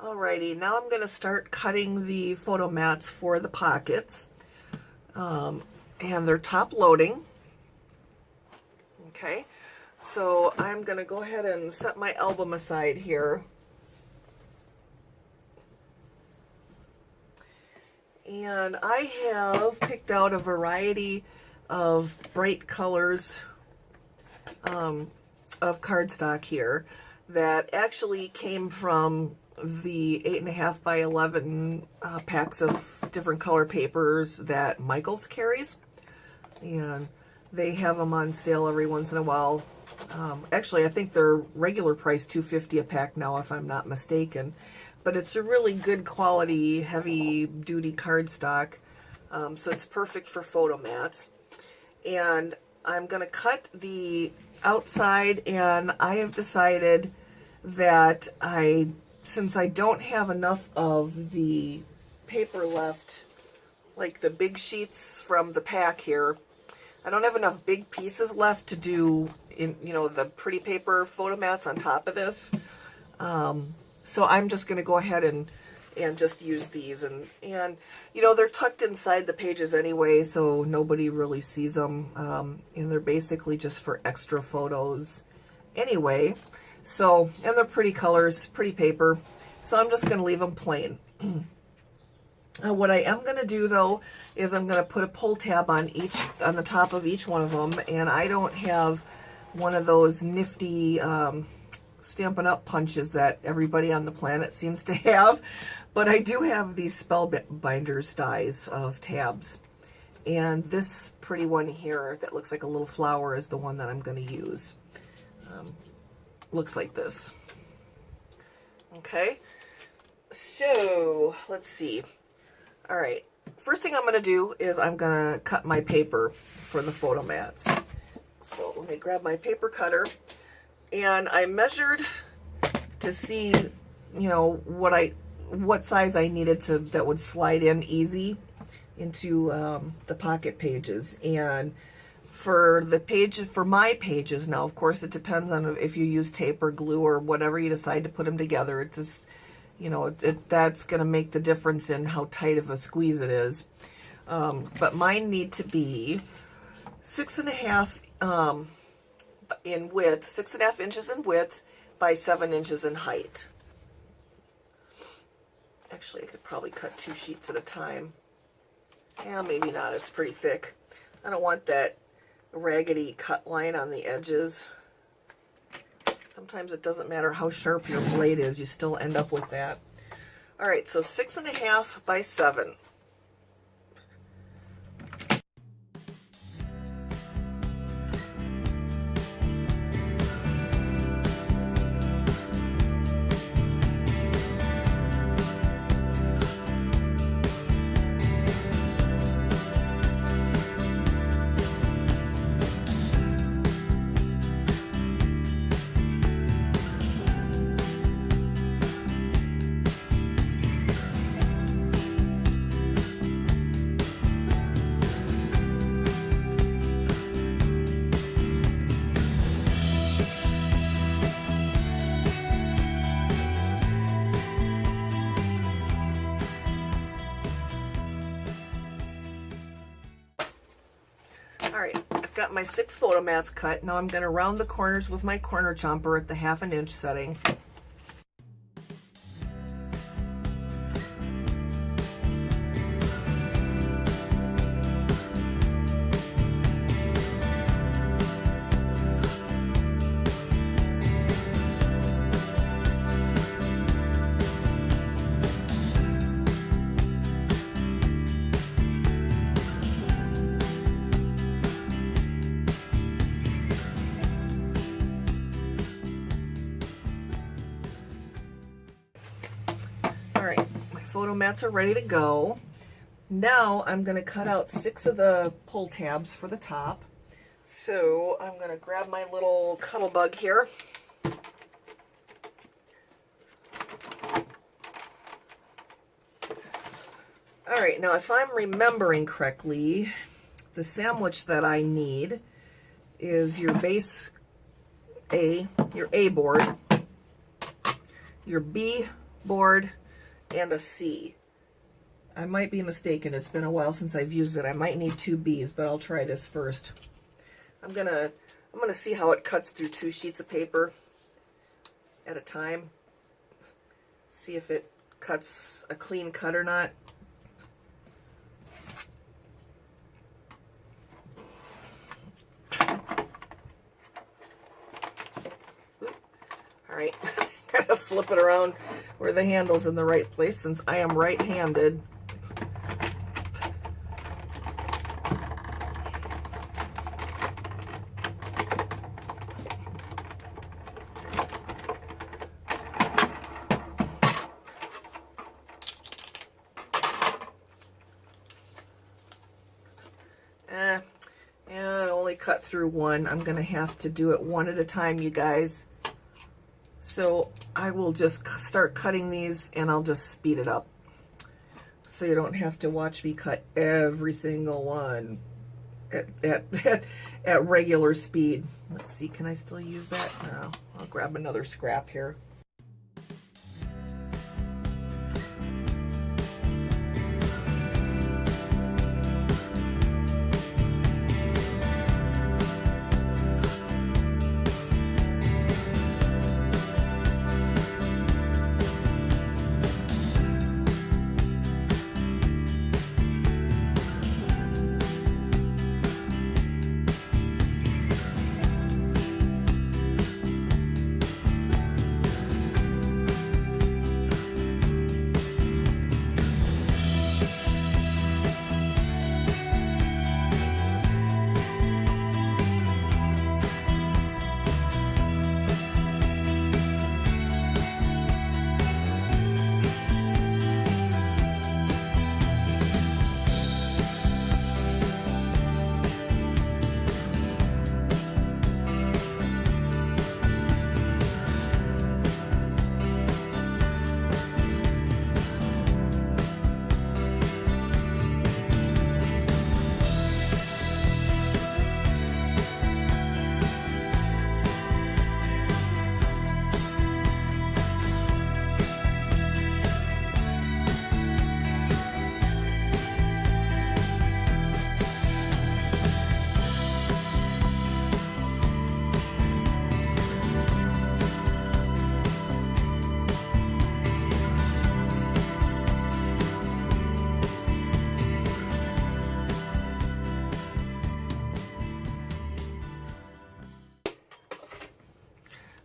Alrighty, now I'm going to start cutting the photo mats for the pockets. And they're top loading. Okay, so I'm going to go ahead and set my album aside here. And I have picked out a variety of bright colors of cardstock here that actually came from the 8.5 by 11 packs of different color papers that Michaels carries, and they have them on sale every once in a while. Actually, I think they're regular price $2.50 a pack now, if I'm not mistaken. But it's a really good quality, heavy duty cardstock, so it's perfect for photo mats. And I'm going to cut the outside, and I have decided that since I don't have enough of the paper left, like the big sheets from the pack here, I don't have enough big pieces left to do the pretty paper photo mats on top of this. So I'm just going to go ahead and just use these, and they're tucked inside the pages anyway, so nobody really sees them, and they're basically just for extra photos anyway. So, and they're pretty colors, pretty paper, so I'm just going to leave them plain. What I am going to do though is I'm going to put a pull tab on the top of each one of them, and I don't have one of those nifty Stampin' Up punches that everybody on the planet seems to have, but I do have these Spellbinders dies of tabs, and this pretty one here that looks like a little flower is the one that I'm going to use. Looks like this. Okay, so let's see. All right, first thing I'm going to do is I'm going to cut my paper for the photo mats. So let me grab my paper cutter. And I measured to see, what size I needed that would slide in easy into the pocket pages. And for my pages, now of course it depends on if you use tape or glue or whatever you decide to put them together. It's just, that's going to make the difference in how tight of a squeeze it is. But mine need to be 6.5 in width, 6.5 inches in width by 7 inches in height. Actually, I could probably cut 2 sheets at a time. Yeah, maybe not. It's pretty thick. I don't want that raggedy cut line on the edges. Sometimes it doesn't matter how sharp your blade is, you still end up with that. All right, so 6.5 by 7. Alright, I've got my 6 photo mats cut. Now I'm going to round the corners with my corner chomper at the 1/2 inch setting. Photo mats are ready to go. Now I'm going to cut out 6 of the pull tabs for the top. So I'm going to grab my little cuddle bug here. Alright, now if I'm remembering correctly, the sandwich that I need is your base A, your A board, your B board and a C. I might be mistaken. It's been a while since I've used it. I might need 2 Bs, but I'll try this first. I'm gonna see how it cuts through 2 sheets of paper at a time. See if it cuts a clean cut or not. Alright, gotta flip it around where the handle's in the right place since I am right-handed. And only cut through 1. I'm gonna have to do it one at a time, you guys. So I will just start cutting these and I'll just speed it up. So you don't have to watch me cut every single one at regular speed. Let's see, can I still use that? No, I'll grab another scrap here.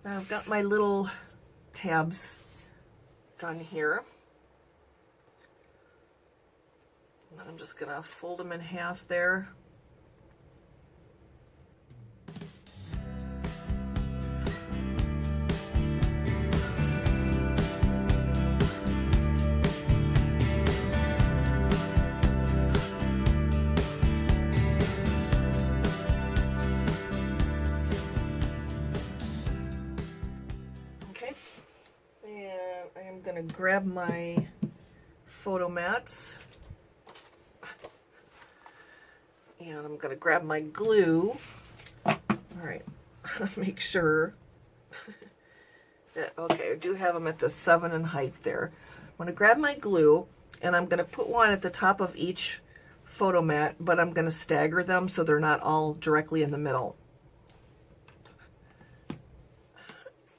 Now I've got my little tabs done here. And I'm just going to fold them in half there. Grab my photo mats and I'm going to grab my glue. All right, make sure that, okay, I do have them at the 7 in height there. I'm going to grab my glue and I'm going to put one at the top of each photo mat, but I'm going to stagger them so they're not all directly in the middle.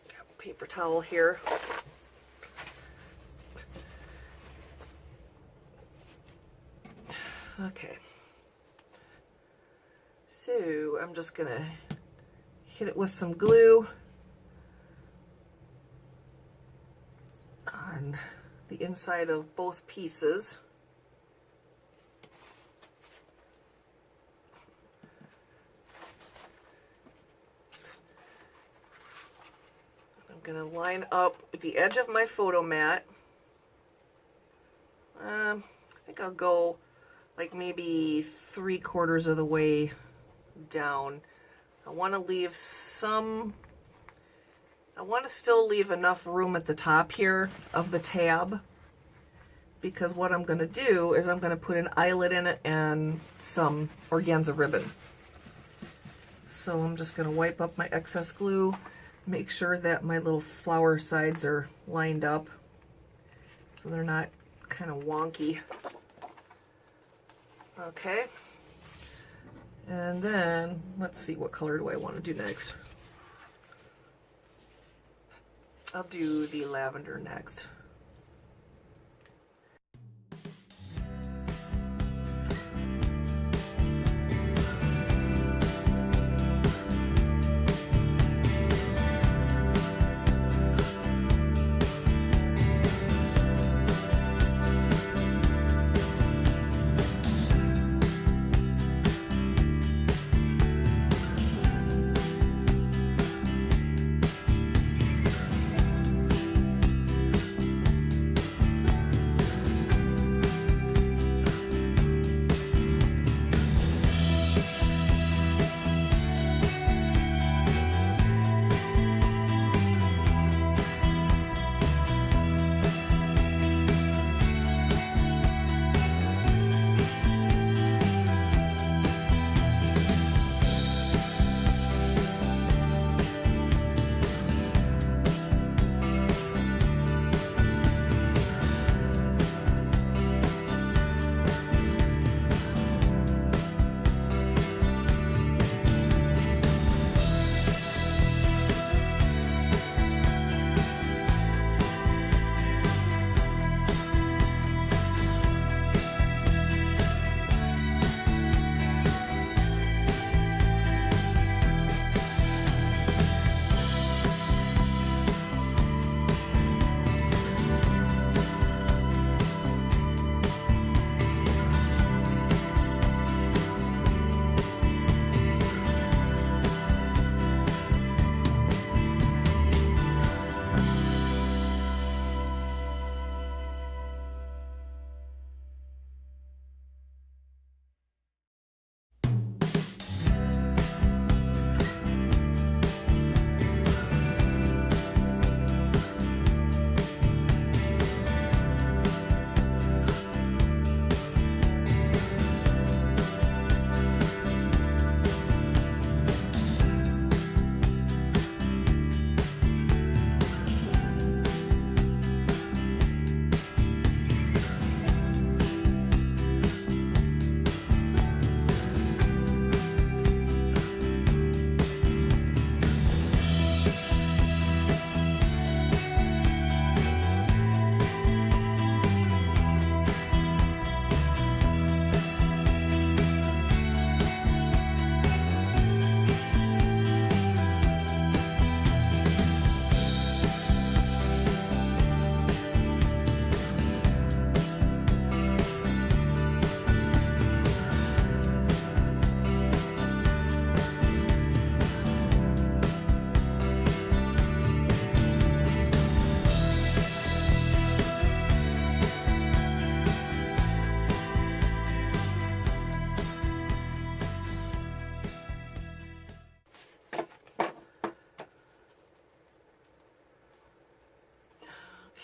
Grab a paper towel here. Okay, so I'm just gonna hit it with some glue on the inside of both pieces. I'm gonna line up the edge of my photo mat. I think I'll go like maybe 3/4 of the way down. I want to leave some, I want to still leave enough room at the top here of the tab, because what I'm going to do is I'm going to put an eyelet in it and some organza ribbon. So I'm just going to wipe up my excess glue, make sure that my little flower sides are lined up. so they're not kind of wonky. Okay. And then, let's see, what color do I want to do next? I'll do the lavender next.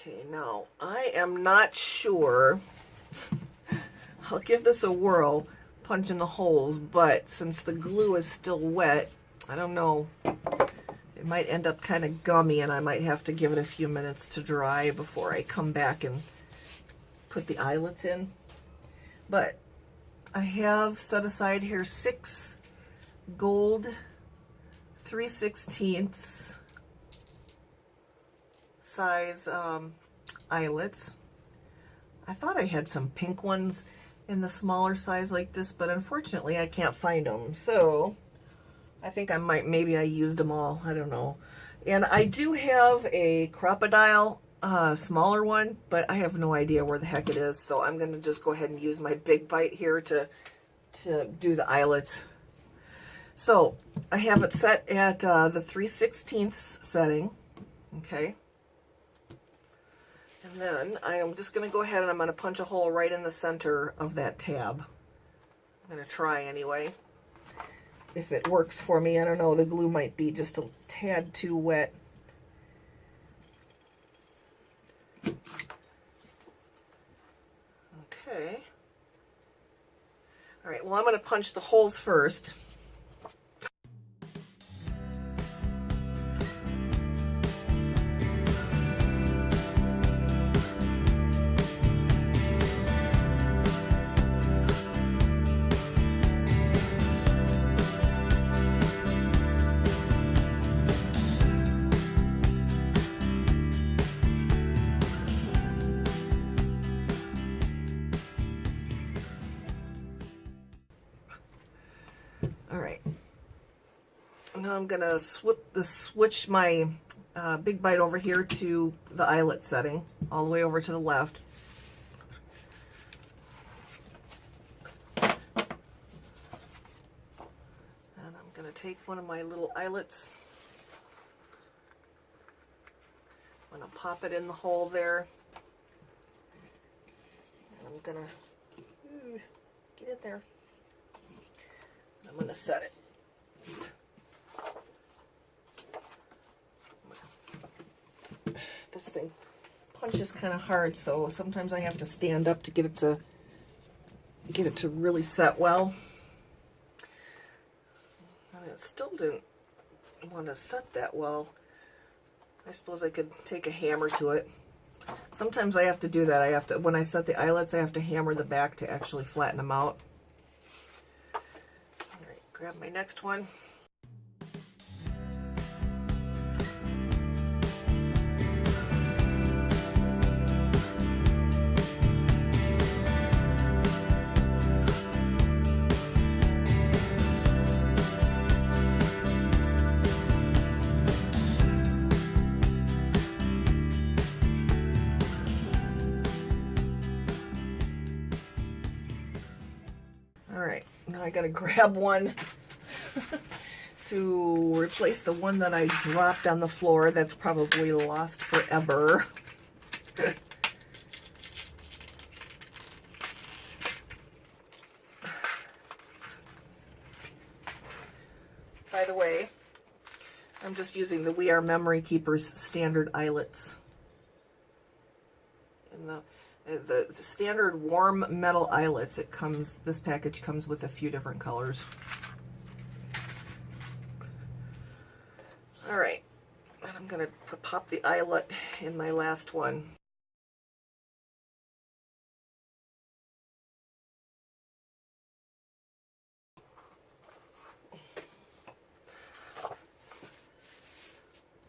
Okay, now I am not sure. I'll give this a whirl, punch in the holes, but since the glue is still wet, I don't know. It might end up kind of gummy, and I might have to give it a few minutes to dry before I come back and put the eyelets in. But I have set aside here 6 gold 3/16 size eyelets. I thought I had some pink ones in the smaller size like this, but unfortunately I can't find them. So I think maybe I used them all. I don't know. And I do have a crocodile smaller one, but I have no idea where the heck it is. So I'm going to just go ahead and use my big bite here to do the eyelets. So I have it set at the 3/16 setting. Okay. And then I am just going to go ahead and I'm going to punch a hole right in the center of that tab. I'm going to try anyway. If it works for me, I don't know. The glue might be just a tad too wet. Okay. All right, well, I'm going to punch the holes first. Now I'm going to switch my Big Bite over here to the eyelet setting, all the way over to the left. And I'm going to take one of my little eyelets. I'm going to pop it in the hole there. And I'm going to get it there. I'm going to set it. This thing punches kind of hard, so sometimes I have to stand up to get it to really set well. And it still didn't want to set that well. I suppose I could take a hammer to it. Sometimes I have to do that. When I set the eyelets, I have to hammer the back to actually flatten them out. All right, grab my next one. Alright, now I gotta grab one to replace the one that I dropped on the floor that's probably lost forever. By the way, I'm just using the We Are Memory Keepers standard eyelets. And the standard warm metal eyelets, this package comes with a few different colors. All right, and I'm gonna pop the eyelet in my last one.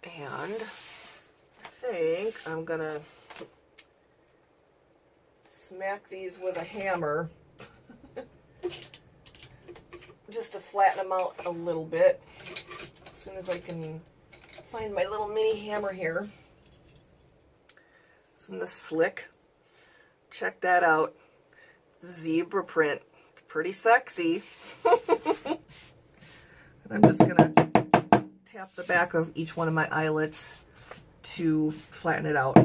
And I think I'm gonna smack these with a hammer just to flatten them out a little bit. As soon as I can find my little mini hammer here. It's in the Slick. Check that out. Zebra print. It's pretty sexy. And I'm just gonna tap the back of each one of my eyelets to flatten it out.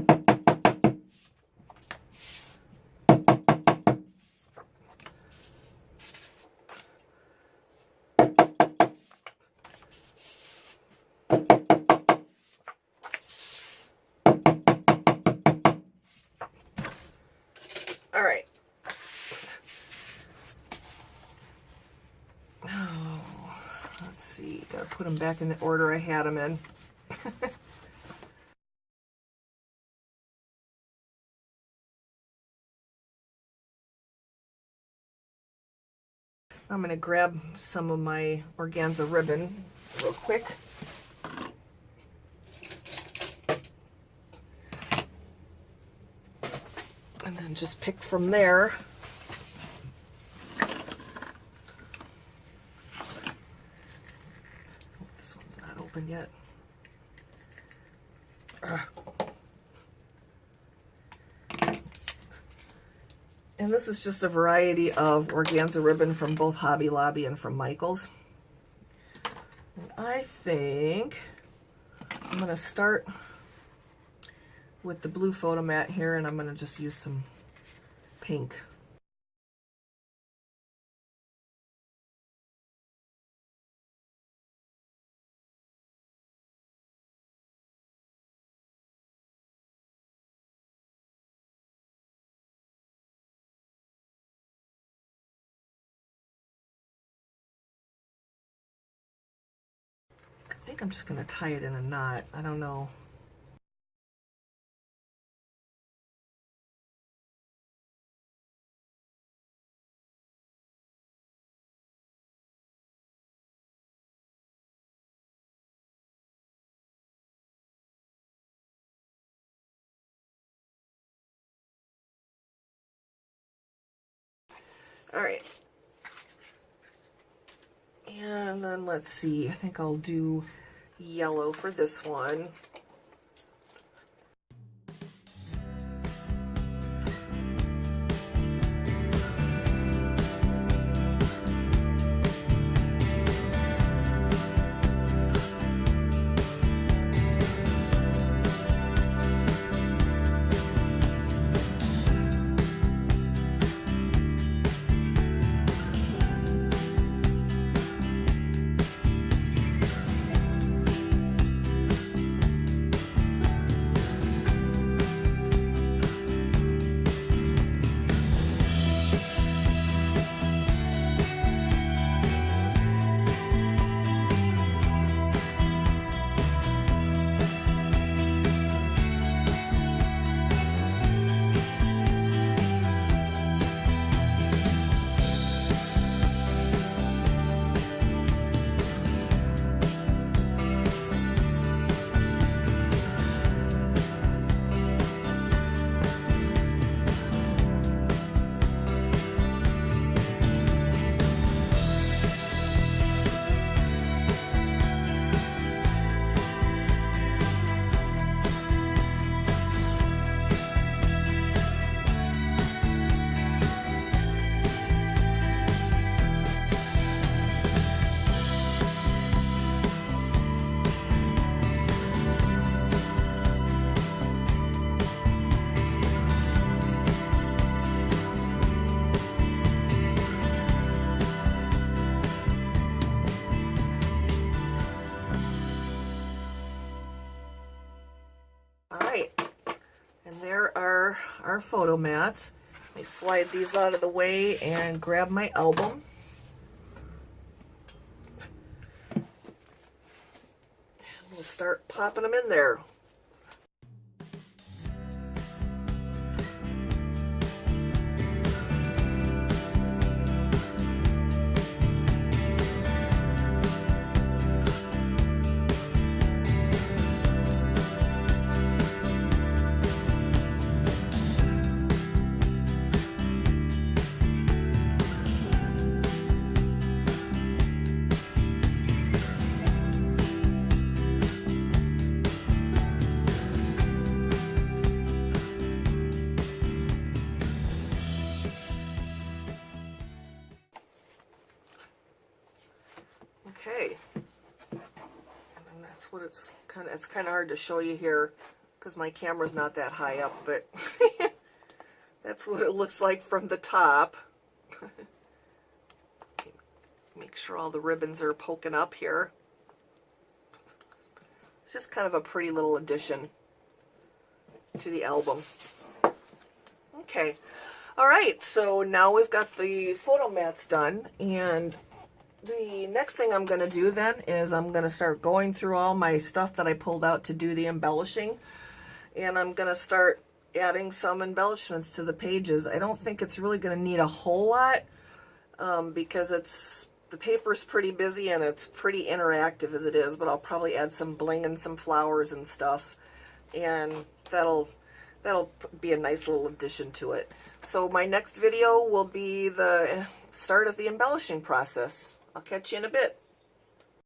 All right. Oh, let's see. Gotta put them back in the order I had them in. I'm gonna grab some of my organza ribbon real quick. And then just pick from there. This one's not open yet. And this is just a variety of organza ribbon from both Hobby Lobby and from Michaels. And I think I'm going to start with the blue photo mat here, and I'm going to just use some pink. I think I'm just going to tie it in a knot. I don't know. All right. And then let's see, I think I'll do yellow for this one. Alright, and there are our photo mats. Let me slide these out of the way and grab my album. And we'll start popping them in there. Okay, and then that's what it's kind of hard to show you here because my camera's not that high up, but that's what it looks like from the top. Make sure all the ribbons are poking up here. It's just kind of a pretty little addition to the album. Okay, all right, so now we've got the photo mats done, and the next thing I'm going to do then is I'm going to start going through all my stuff that I pulled out to do the embellishing, and I'm going to start adding some embellishments to the pages. I don't think it's really going to need a whole lot because the paper's pretty busy and it's pretty interactive as it is, but I'll probably add some bling and some flowers and stuff, and that'll be a nice little addition to it. So my next video will be the start of the embellishing process. I'll catch you in a bit.